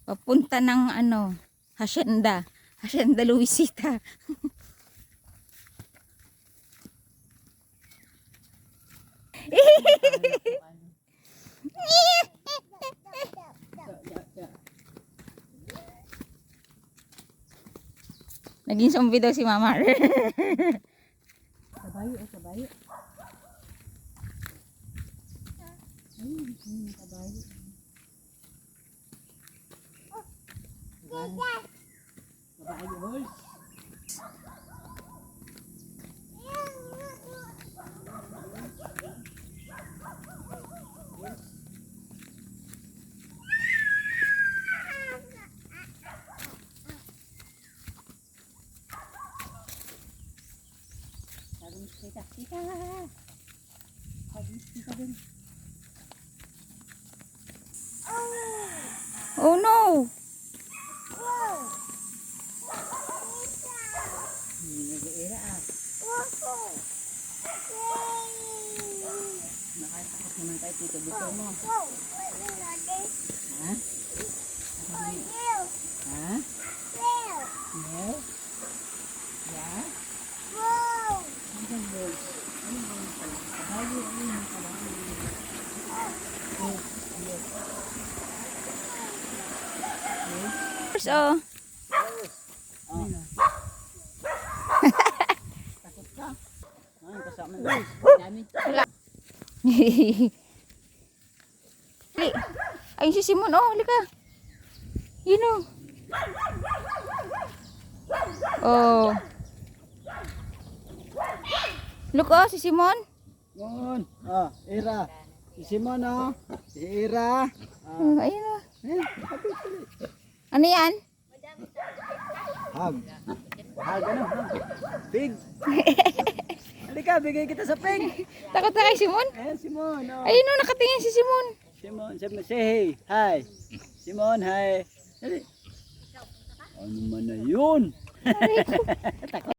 Papunta ng ano, Hacienda. Hacienda Luisita. Naging zombie daw si Mama. Kabayo, kabayo. Kabayo. Kabayo, horse. Kita, kita. Kita din. Oh no! Nag-iira ah. Nakatakot naman tayo dito. Dito mo. Ha? Ha? No? Yeah? Hanggang boys. Ano ba yung pala? Kabayo, ano yung kabayo? Oh, yes. First, oh. Oh. Takot ka? Ay, kasama na. Dami. Ay, si Simon, oh, halika. Yun, oh. Oh. Look, oh, si Simon. Simon. Ah, Ira. Si Simon, oh. Si Ira. Oh, ayun, oh. Eh, Ano yan? hag. Hag, ano? Pig. Halika, bigay kita sa pig. Takot na kay Simon? Ayan, Simon, oh. Ayun, oh, nakatingin si Simon. Simon, say hey. Hi. Simon, hi. Dali. Ano man na yun?